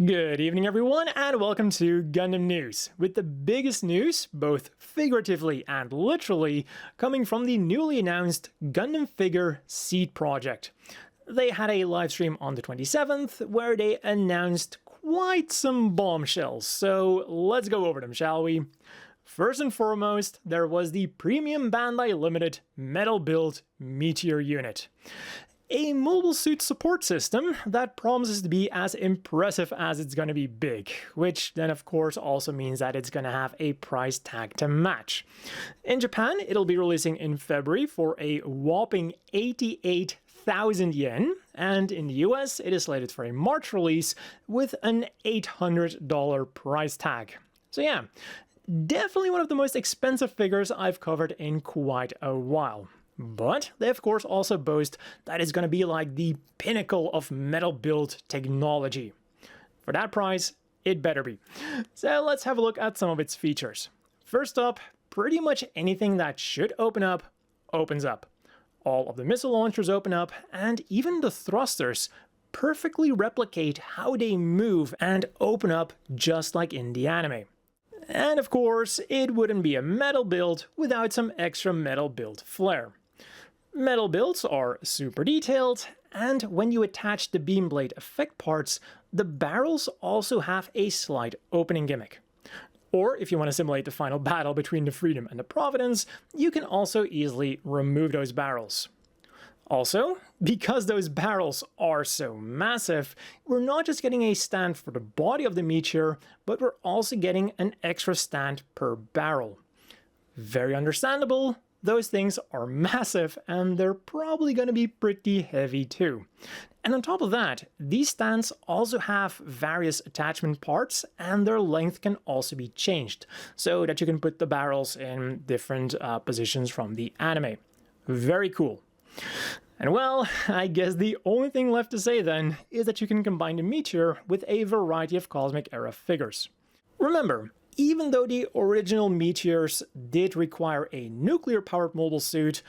Good evening everyone and welcome to Gundam News, with the biggest news, both figuratively and literally, coming from the newly announced Gundam Figure Seed project. They had a livestream on the 27th where they announced quite some bombshells, so let's go over them, shall we? First and foremost, there was the Premium Bandai Limited Metal Build Meteor unit. A mobile suit support system that promises to be as impressive as it's going to be big, which then of course also means that it's going to have a price tag to match. In Japan, it'll be releasing in February for a whopping 88,000 yen, and in the US it is slated for a March release with an $800 price tag. So yeah, definitely one of the most expensive figures I've covered in quite a while. But they of course also boast that it's going to be like the pinnacle of metal build technology. For that price, it better be. So let's have a look at some of its features. First up, pretty much anything that should open up, opens up. All of the missile launchers open up, and even the thrusters perfectly replicate how they move and open up just like in the anime. And of course, it wouldn't be a metal build without some extra metal build flair. Metal builds are super detailed, and when you attach the beam blade effect parts, the barrels also have a slight opening gimmick. Or if you want to simulate the final battle between the Freedom and the Providence, you can also easily remove those barrels. Also, because those barrels are so massive, we're not just getting a stand for the body of the Meteor, but we're also getting an extra stand per barrel. Very understandable. Those things are massive and they're probably going to be pretty heavy too. And on top of that, these stands also have various attachment parts and their length can also be changed so that you can put the barrels in different positions from the anime. Very cool. And well, I guess the only thing left to say then is that you can combine the Meteor with a variety of Cosmic Era figures. Remember, even though the original Meteors did require a nuclear-powered mobile suit,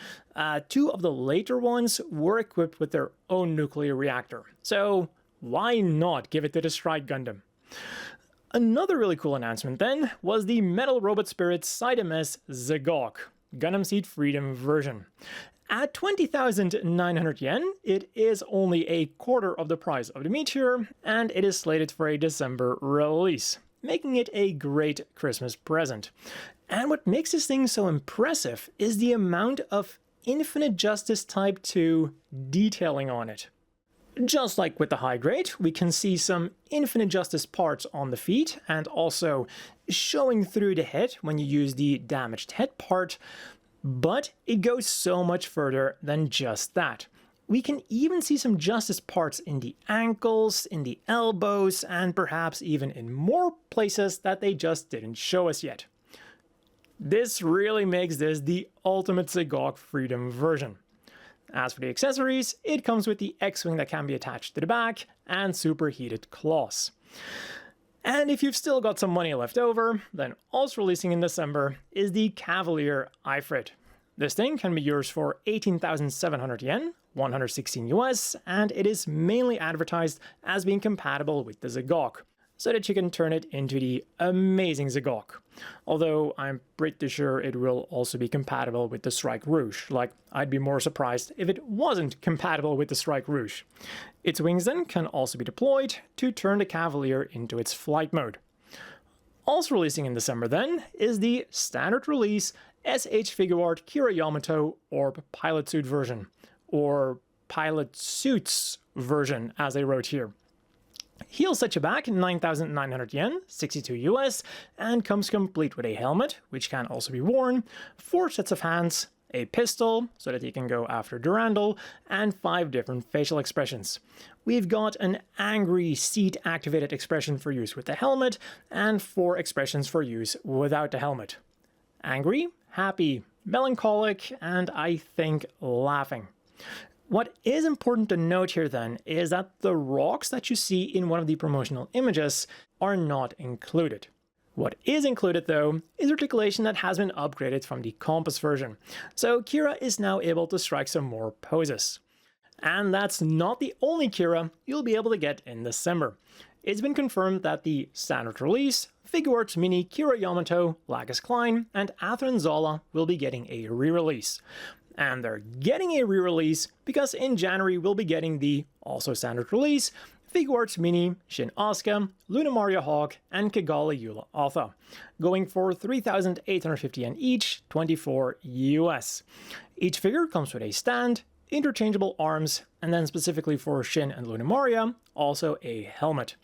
two of the later ones were equipped with their own nuclear reactor. So why not give it to the Strike Gundam? Another really cool announcement then was the Metal Robot Spirit Side MS Zagok, Gundam Seed Freedom version. At 20,900 yen, it is only a quarter of the price of the Meteor, and it is slated for a December release, making it a great Christmas present. And what makes this thing so impressive is the amount of Infinite Justice Type 2 detailing on it. Just like with the high grade, we can see some Infinite Justice parts on the feet and also showing through the head when you use the damaged head part, but it goes so much further than just that. We can even see some Justice parts in the ankles, in the elbows, and perhaps even in more places that they just didn't show us yet. This really makes this the ultimate Zagok Freedom version. As for the accessories, it comes with the X-Wing that can be attached to the back and superheated claws. And if you've still got some money left over, then also releasing in December is the Cavalier Aifrid. This thing can be yours for 18,700 yen, 116 US, and it is mainly advertised as being compatible with the Zagok, so that you can turn it into the amazing Zagok. Although I'm pretty sure it will also be compatible with the Strike Rouge, like I'd be more surprised if it wasn't compatible with the Strike Rouge. Its wings then can also be deployed to turn the Cavalier into its flight mode. Also releasing in December then is the standard release S.H.Figuarts Kira Yamato Orb Pilot Suit version, or Pilot Suits version as they wrote here. He'll set you back 9,900 yen, 62 US, and comes complete with a helmet, which can also be worn, 4 sets of hands, a pistol, so that he can go after Durandal, and 5 different facial expressions. We've got an angry seat-activated expression for use with the helmet, and 4 expressions for use without the helmet. Angry, happy, melancholic, and I think laughing. What is important to note here then is that the rocks that you see in one of the promotional images are not included. What is included though is articulation that has been upgraded from the Compass version, so Kira is now able to strike some more poses. And that's not the only Kira you'll be able to get in December. it's been confirmed that the standard release, Figuarts Mini Kira Yamato, Lacus Klein, and Athha and Zala will be getting a re-release. And they're getting a re-release because in January we'll be getting the also standard release Figuarts Mini Shinn Asuka, Lunamaria Hawke, and Cagalli Yula Athha, going for 3,850 yen each, 24 US. Each figure comes with a stand, interchangeable arms, and then specifically for Shinn and Lunamaria, also a helmet.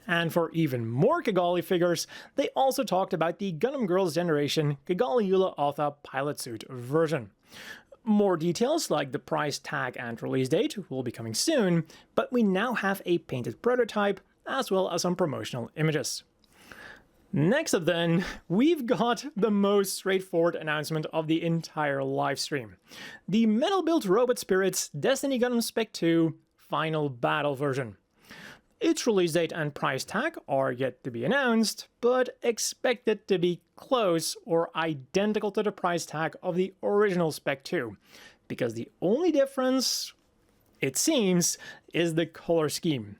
And for even more Cagalli figures, they also talked about the Gundam Girls Generation Cagalli Yula Athha pilot suit version. More details like the price tag and release date will be coming soon, but we now have a painted prototype as well as some promotional images. Next up then, we've got the most straightforward announcement of the entire livestream. The metal-built Robot Spirits Destiny Gundam SpecII Final Battle version. Its release date and price tag are yet to be announced, but expected to be close or identical to the price tag of the original SpecII, because the only difference, it seems, is the color scheme.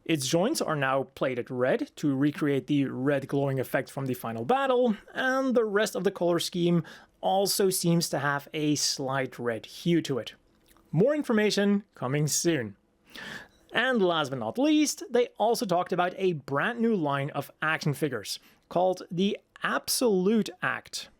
Its joints are now plated red to recreate the red glowing effect from the final battle, and the rest of the color scheme also seems to have a slight red hue to it. More information coming soon. And last but not least, they also talked about a brand new line of action figures called the Absolute Act.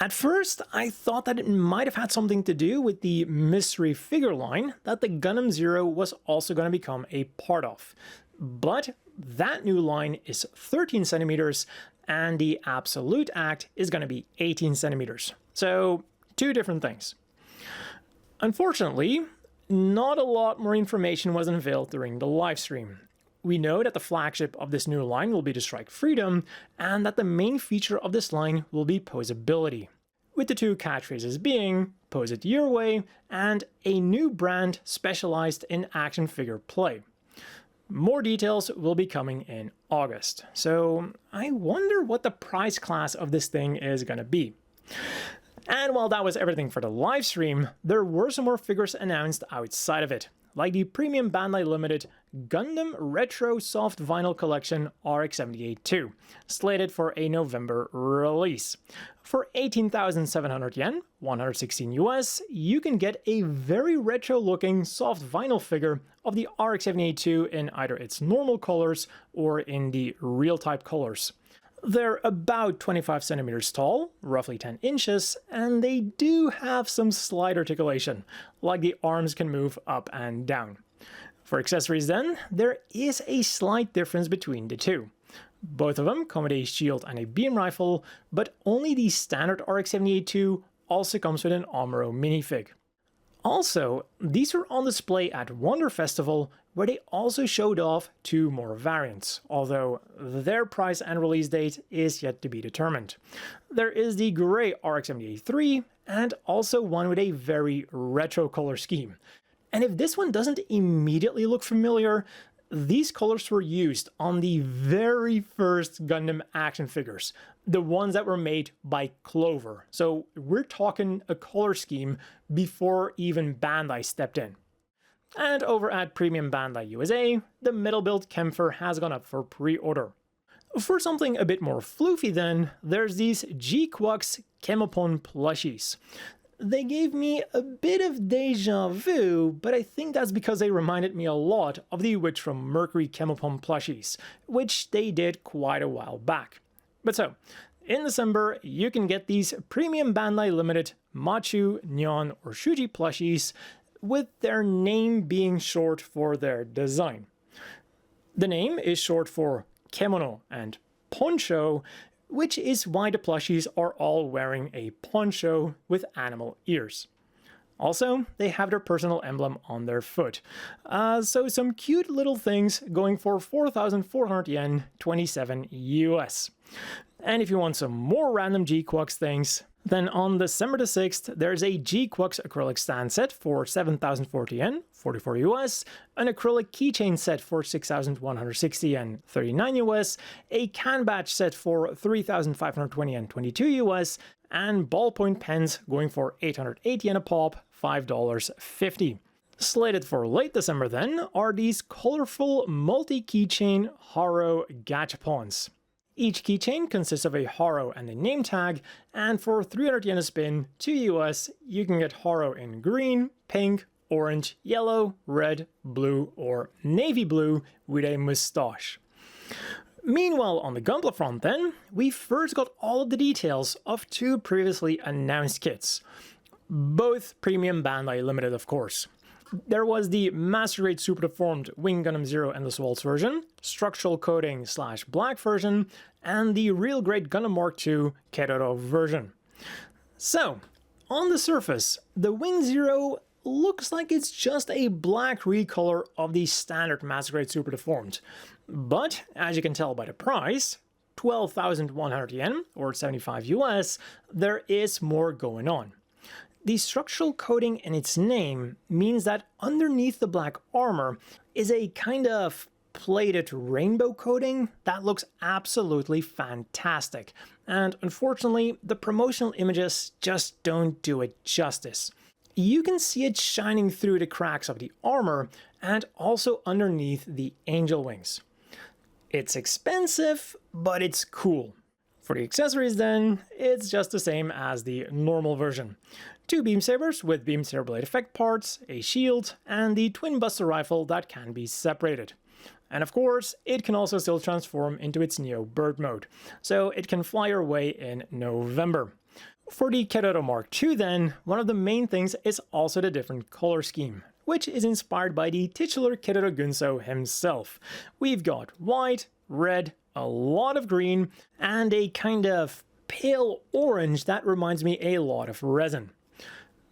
At first, I thought that it might have had something to do with the mystery figure line that the Gundam Zero was also going to become a part of. But that new line is 13 centimeters and the Absolute Act is going to be 18 centimeters. So, two different things. Unfortunately, not a lot more information was unveiled during the livestream. We know that the flagship of this new line will be the Strike Freedom, and that the main feature of this line will be posability, with the two catchphrases being Pose It Your Way and a new brand specialized in action figure play. More details will be coming in August, so I wonder what the price class of this thing is gonna be. And while that was everything for the livestream, there were some more figures announced outside of it, like the Premium Bandai Limited Gundam Retro Soft Vinyl Collection RX-78-2, slated for a November release. For 18,700 yen, 116 US, you can get a very retro-looking soft vinyl figure of the RX-78-2 in either its normal colors or in the real type colors. They're about 25 centimeters tall, roughly 10 inches, and they do have some slight articulation, like the arms can move up and down. For accessories then, there is a slight difference between the two. Both of them come with a shield and a beam rifle, but only the standard RX-78-2 also comes with an Amuro minifig. Also, these were on display at Wonder Festival, where they also showed off two more variants, although their price and release date is yet to be determined. There is the grey RX-78-3, and also one with a very retro color scheme. And if this one doesn't immediately look familiar, these colors were used on the very first Gundam action figures, the ones that were made by Clover. So we're talking a color scheme before even Bandai stepped in. And over at Premium Bandai USA, the metal-built Kempfer has gone up for pre-order. For something a bit more floofy then, there's these GQuuuuuX Kemopon plushies. They gave me a bit of deja vu, but I think that's because they reminded me a lot of the Witch from Mercury Kemopon plushies, which they did quite a while back. But so, in December, you can get these Premium Bandai Limited Machu, Nyan, or Shuji plushies, with their name being short for their design. The name is short for Kemono and Poncho, which is why the plushies are all wearing a poncho with animal ears. Also, they have their personal emblem on their foot. So some cute little things going for 4,400 yen, 27 US. And if you want some more random GQuuuuuX things, then on December the 6th, there's a GQuuuuuX acrylic stand set for 7,040 yen, 44 US, an acrylic keychain set for 6,160 yen, 39 US, a can batch set for 3,520 yen, 22 US, and ballpoint pens going for 880 yen a pop, $5.50. Slated for late December then are these colorful multi-keychain Haro Gachapons. Each keychain consists of a Haro and a name tag, and for 300 yen a spin to US, you can get Haro in green, pink, orange, yellow, red, blue, or navy blue with a moustache. Meanwhile, on the Gunpla front then, we first got all of the details of two previously announced kits. Both premium Bandai limited, of course. There was the Master Grade Super Deformed Wing Gundam Zero Endless Waltz version, Structural Coating / Black version, and the Real Grade Gundam Mark II Keroro version. So, on the surface, the Wing Zero looks like it's just a black recolor of the standard Master Grade Super Deformed. But, as you can tell by the price, 12,100 yen, or 75 US, there is more going on. The structural coating in its name means that underneath the black armor is a kind of plated rainbow coating that looks absolutely fantastic. And unfortunately, the promotional images just don't do it justice. You can see it shining through the cracks of the armor and also underneath the angel wings. It's expensive, but it's cool. For the accessories then, it's just the same as the normal version. 2 beam sabers with beam saber blade effect parts, a shield, and the twin buster rifle that can be separated. And of course, it can also still transform into its Neo Bird mode, so it can fly away in November. For the Keroro Mark II then, one of the main things is also the different color scheme, which is inspired by the titular Keroro Gunso himself. We've got white, red, a lot of green, and a kind of pale orange that reminds me a lot of resin.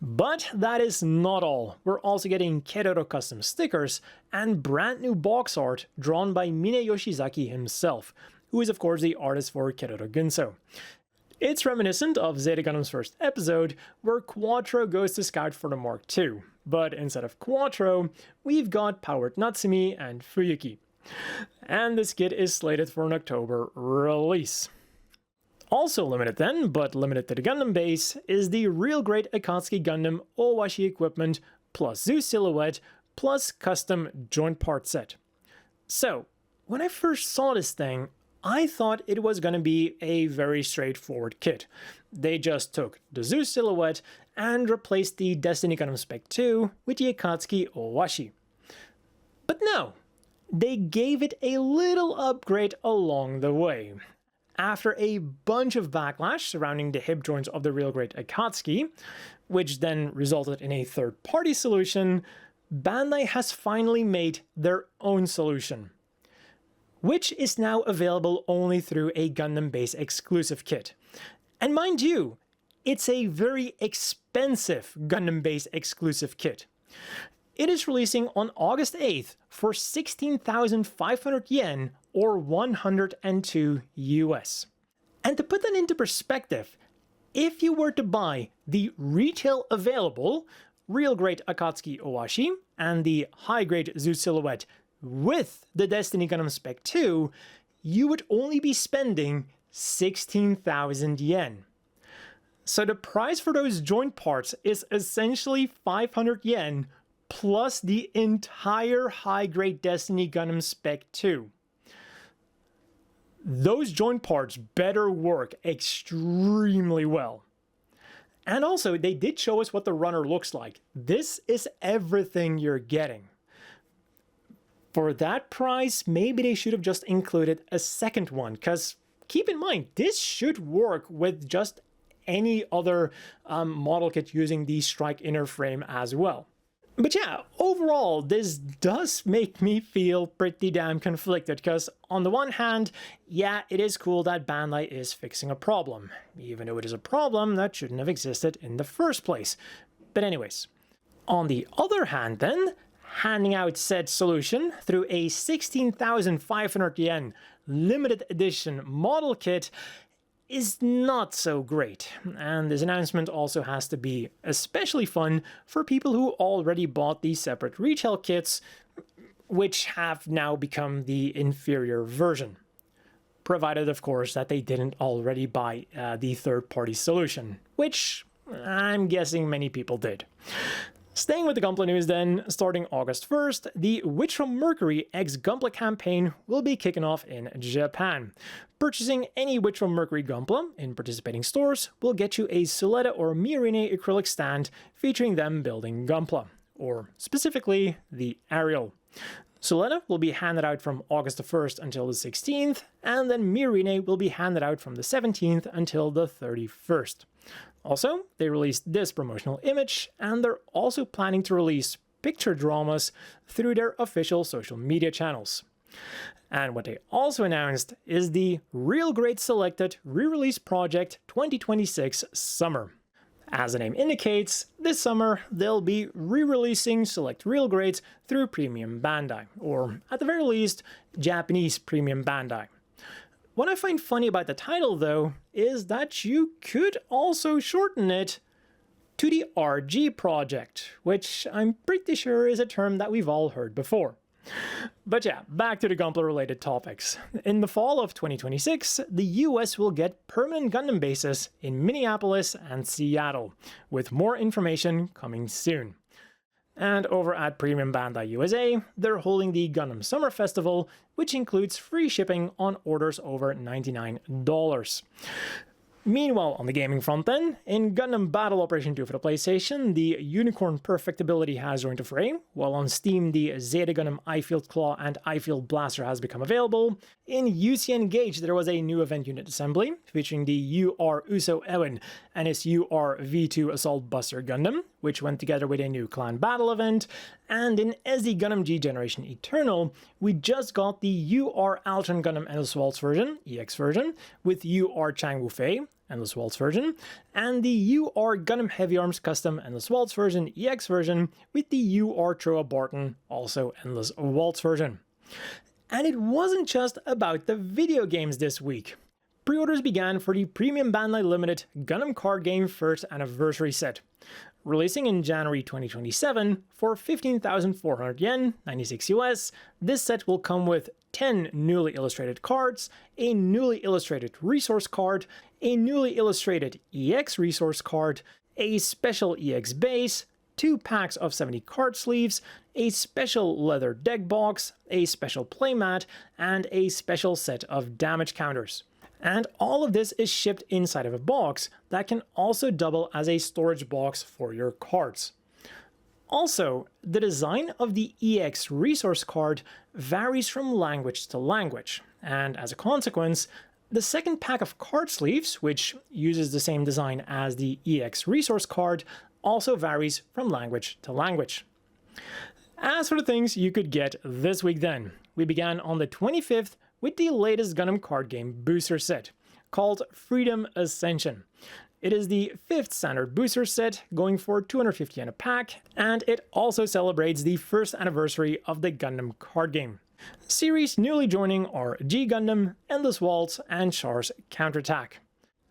But that is not all. We're also getting Keroro custom stickers and brand new box art drawn by Mine Yoshizaki himself, who is of course the artist for Keroro Gunso. It's reminiscent of Zeta Gundam's first episode, where Quattro goes to scout for the Mark II, but instead of Quattro, we've got Powered Natsumi and Fuyuki. And this kit is slated for an October release. Also limited then, but limited to the Gundam base, is the Real Grade Akatsuki Gundam Oowashi equipment plus Zeus silhouette plus custom joint part set. So, when I first saw this thing, I thought it was going to be a very straightforward kit. They just took the Zeus silhouette and replaced the Destiny Gundam SpecII with the Akatsuki Oowashi. But no, they gave it a little upgrade along the way. After a bunch of backlash surrounding the hip joints of the Real Grade Akatsuki, which then resulted in a third-party solution, Bandai has finally made their own solution, which is now available only through a Gundam base exclusive kit. And mind you, it's a very expensive Gundam base exclusive kit. It is releasing on August 8th for 16,500 yen or 102 US. And to put that into perspective, if you were to buy the retail available Real Grade Akatsuki Oowashi and the High Grade Zeus silhouette with the Destiny Gundam SpecII, you would only be spending 16,000 yen. So the price for those joint parts is essentially 500 yen plus the entire high-grade Destiny Gundam SpecII. Those joint parts better work extremely well. And also, they did show us what the runner looks like. This is everything you're getting. For that price, maybe they should have just included a second one, because keep in mind, this should work with just any other model kit using the Strike inner frame as well. But yeah, overall, this does make me feel pretty damn conflicted, because on the one hand, yeah, it is cool that Bandai is fixing a problem, even though it is a problem that shouldn't have existed in the first place. But anyways, on the other hand then, handing out said solution through a 16,500 yen limited edition model kit is not so great, and this announcement also has to be especially fun for people who already bought the separate retail kits, which have now become the inferior version. Provided, of course, that they didn't already buy the third-party solution, which I'm guessing many people did. Staying with the Gunpla news then, starting August 1st, the Witch from Mercury X Gunpla campaign will be kicking off in Japan. Purchasing any Witch from Mercury Gunpla in participating stores will get you a Suletta or Miorine acrylic stand featuring them building Gunpla, or specifically the Ariel. Suletta will be handed out from August the 1st until the 16th, and then Miorine will be handed out from the 17th until the 31st. Also, they released this promotional image, and they're also planning to release picture dramas through their official social media channels. And what they also announced is the Real Grade Selected Re-Release Project 2026 Summer. As the name indicates, this summer they'll be re-releasing select real grades through Premium Bandai, or at the very least, Japanese Premium Bandai. What I find funny about the title, though, is that you could also shorten it to the RG Project, which I'm pretty sure is a term that we've all heard before. But yeah, back to the Gunpla-related topics. In the fall of 2026, the US will get permanent Gundam bases in Minneapolis and Seattle, with more information coming soon. And over at Premium Bandai USA, they're holding the Gundam Summer Festival, which includes free shipping on orders over $99. Meanwhile, on the gaming front then, in Gundam Battle Operation 2 for the PlayStation, the Unicorn Perfectibility has joined the fray, while on Steam the Zeta Gundam Eyefield Claw and Eyefield Blaster has become available. In UC Engage there was a new event unit assembly, featuring the UR Uso Ewen and his UR V2 Assault Buster Gundam, which went together with a new Clan Battle event. And in SD Gundam G Generation Eternal, we just got the UR Altron Gundam Endless Waltz version, EX version, with UR Chang Wu Fei, Endless Waltz version, and the UR Gundam Heavy Arms Custom Endless Waltz version, EX version, with the UR Troa Barton, also Endless Waltz version. And it wasn't just about the video games this week. Pre-orders began for the Premium Bandai Limited Gundam card game First Anniversary set. Releasing in January 2027 for 15,400 yen, 96 US, this set will come with 10 newly illustrated cards, a newly illustrated resource card, a newly illustrated EX resource card, a special EX base, 2 packs of 70 card sleeves, a special leather deck box, a special playmat, and a special set of damage counters. And all of this is shipped inside of a box that can also double as a storage box for your cards. Also, the design of the EX resource card varies from language to language, and as a consequence, the second pack of card sleeves, which uses the same design as the EX resource card, also varies from language to language. As for the things you could get this week then, we began on the 25th with the latest Gundam card game booster set, called Freedom Ascension. It is the 5th standard booster set, going for 250 yen a pack, and it also celebrates the 1st anniversary of the Gundam card game. Series newly joining are G Gundam, Endless Waltz, and Char's Counterattack.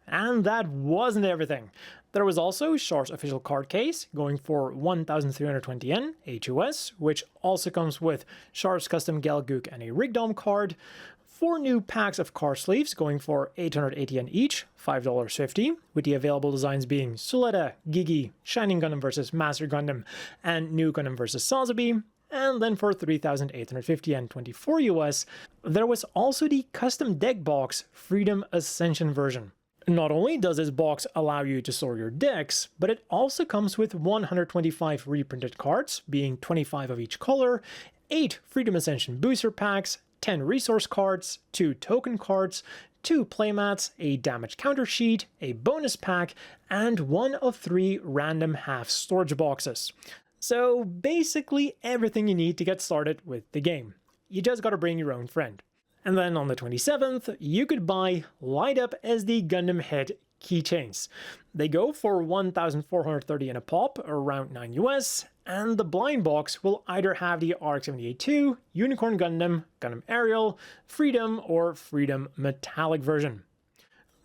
And that wasn't everything. There was also Char's official card case, going for 1,320 yen HUS, which also comes with Char's custom Gelgook and a Rigdom card, 4 new packs of card sleeves going for 880 yen each, $5.50, with the available designs being Suletta, Gigi, Shining Gundam vs Master Gundam, and New Gundam vs Sazabi. And then for 3,850 yen 24 US, there was also the custom deck box Freedom Ascension version. Not only does this box allow you to store your decks, but it also comes with 125 reprinted cards, being 25 of each color, 8 Freedom Ascension booster packs, 10 resource cards, 2 token cards, 2 playmats, a damage counter sheet, a bonus pack, and 1 of 3 random half storage boxes. So basically everything you need to get started with the game. You just gotta bring your own friend. And then on the 27th, you could buy Light Up SD Gundam Head keychains. They go for 1,430 in a pop, around 9 US, and the blind box will either have the RX-78-2, Unicorn Gundam, Gundam Ariel, Freedom, or Freedom Metallic version.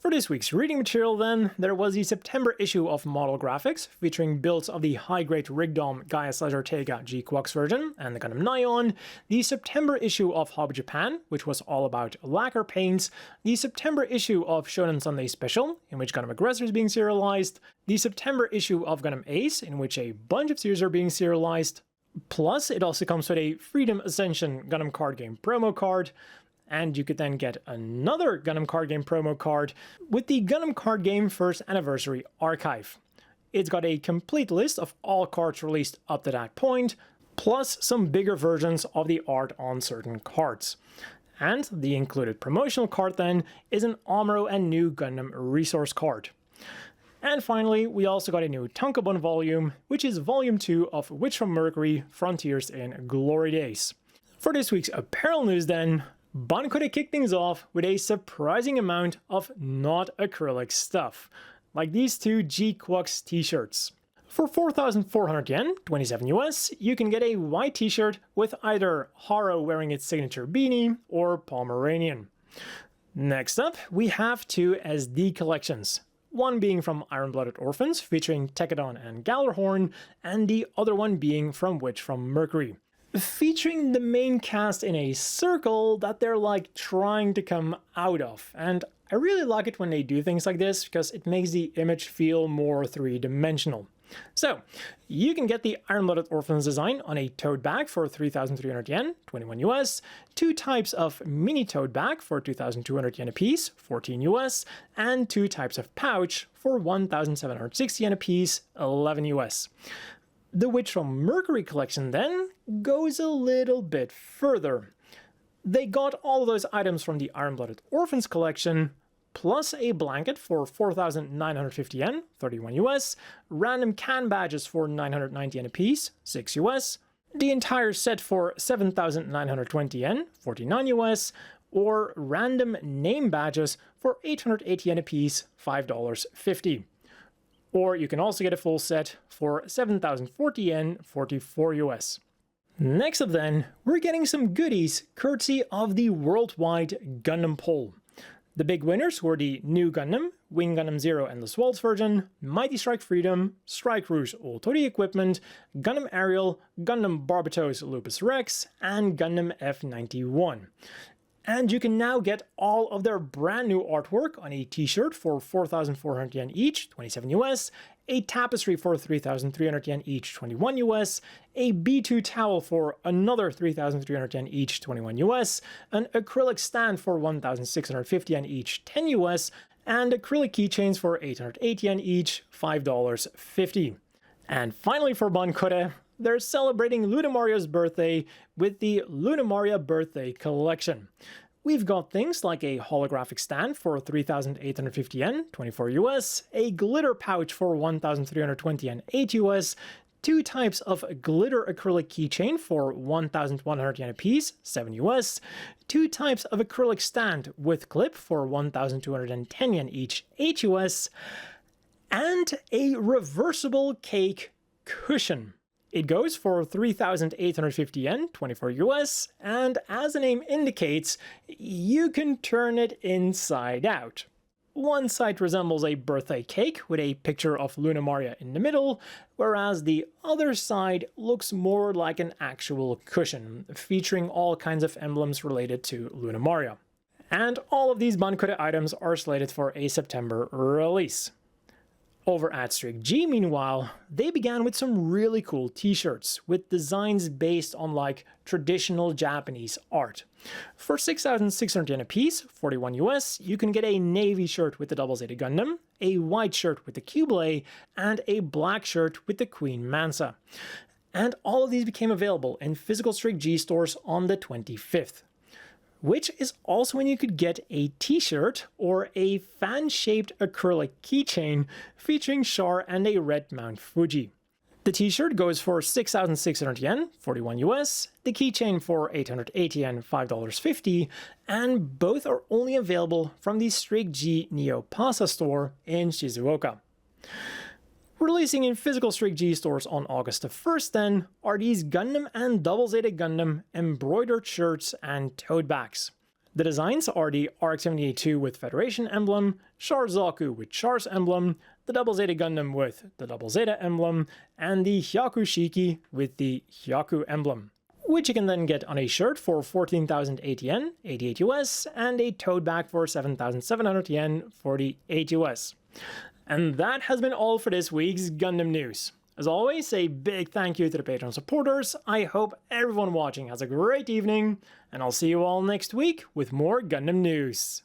For this week's reading material then, there was the September issue of Model Graphics, featuring builds of the high-grade Rigdom Gaia/Ortega GQuuuuuX version and the Gundam Naion, the September issue of Hobby Japan, which was all about lacquer paints, the September issue of Shonen Sunday Special, in which Gundam Aggressor is being serialized, the September issue of Gundam Ace, in which a bunch of series are being serialized, plus it also comes with a Freedom Ascension Gundam card game promo card, and you could then get another Gundam card game promo card with the Gundam card game First Anniversary Archive. It's got a complete list of all cards released up to that point, plus some bigger versions of the art on certain cards. And the included promotional card then is an Amuro and new Gundam resource card. And finally, we also got a new Tankobon volume, which is volume 2 of Witch from Mercury, Frontiers in Glory Days. For this week's apparel news then, Bancote kicked things off with a surprising amount of not acrylic stuff, like these two GQuuuuuX t-shirts. For 4,400 yen, 27 US, you can get a white t-shirt with either Haro wearing its signature beanie or Pomeranian. Next up, we have two SD collections, one being from Iron-Blooded Orphans featuring Tekadon and Gallarhorn, and the other one being from Witch from Mercury, featuring the main cast in a circle that they're like trying to come out of. And I really like it when they do things like this because it makes the image feel more three-dimensional. So, you can get the Iron-Blooded Orphans design on a tote bag for 3,300 yen, 21 US, two types of mini tote bag for 2,200 yen apiece, 14 US, and two types of pouch for 1,760 yen apiece, 11 US. The Witch from Mercury collection then goes a little bit further. They got all of those items from the Iron-Blooded Orphans collection, plus a blanket for 4,950 yen, 31 US, random can badges for 990 yen apiece, 6 US, the entire set for 7,920 yen, 49 US, or random name badges for 880 yen apiece, $5.50. Or you can also get a full set for 7,040 yen, 44 US. Next up then, we're getting some goodies courtesy of the worldwide Gundam poll. The big winners were the new Gundam, Wing Gundam Zero Endless Waltz version, Mighty Strike Freedom, Strike Rouge Ultori equipment, Gundam Ariel, Gundam Barbatos Lupus Rex, and Gundam F91. And you can now get all of their brand new artwork on a t-shirt for 4,400 yen each, 27 US, a tapestry for 3,300 yen each, 21 US, a B2 towel for another 3,300 yen each, 21 US, an acrylic stand for 1,650 yen each, 10 US, and acrylic keychains for 880 yen each, $5.50. And finally for Bancote, they're celebrating Lunamaria's birthday with the Lunamaria Birthday Collection. We've got things like a holographic stand for 3,850 yen, 24 US, a glitter pouch for 1,320 yen, 8 US, two types of glitter acrylic keychain for 1,100 yen apiece, 7 US, two types of acrylic stand with clip for 1,210 yen each, 8 US, and a reversible cake cushion. It goes for 3,850 yen, 24 US, and as the name indicates, you can turn it inside out. One side resembles a birthday cake with a picture of Lunamaria in the middle, whereas the other side looks more like an actual cushion, featuring all kinds of emblems related to Lunamaria. And all of these Bancote items are slated for a September release. Over at Strict G, meanwhile, they began with some really cool t-shirts with designs based on like traditional Japanese art. For 6,600 yen a piece, 41 US, you can get a navy shirt with the Double Zeta Gundam, a white shirt with the Qblade, and a black shirt with the Queen Mansa. And all of these became available in physical Strict G stores on the 25th. Which is also when you could get a t-shirt or a fan-shaped acrylic keychain featuring Char and a red Mount Fuji. The t-shirt goes for 6,600 yen, 41 US, the keychain for 880 yen, $5.50, and both are only available from the Strict G Neo Pasa store in Shizuoka. Releasing in physical Strict G stores on August the 1st then are these Gundam and Double Zeta Gundam embroidered shirts and tote bags. The designs are the RX-78-2 with Federation emblem, Char Zaku with Char's emblem, the Double Zeta Gundam with the Double Zeta emblem, and the Hyaku Shiki with the Hyaku emblem, which you can then get on a shirt for 14,008 yen, 88 US, and a tote bag for 7,700 yen, 48 US. And that has been all for this week's Gundam news. As always, a big thank you to the Patreon supporters. I hope everyone watching has a great evening, and I'll see you all next week with more Gundam news.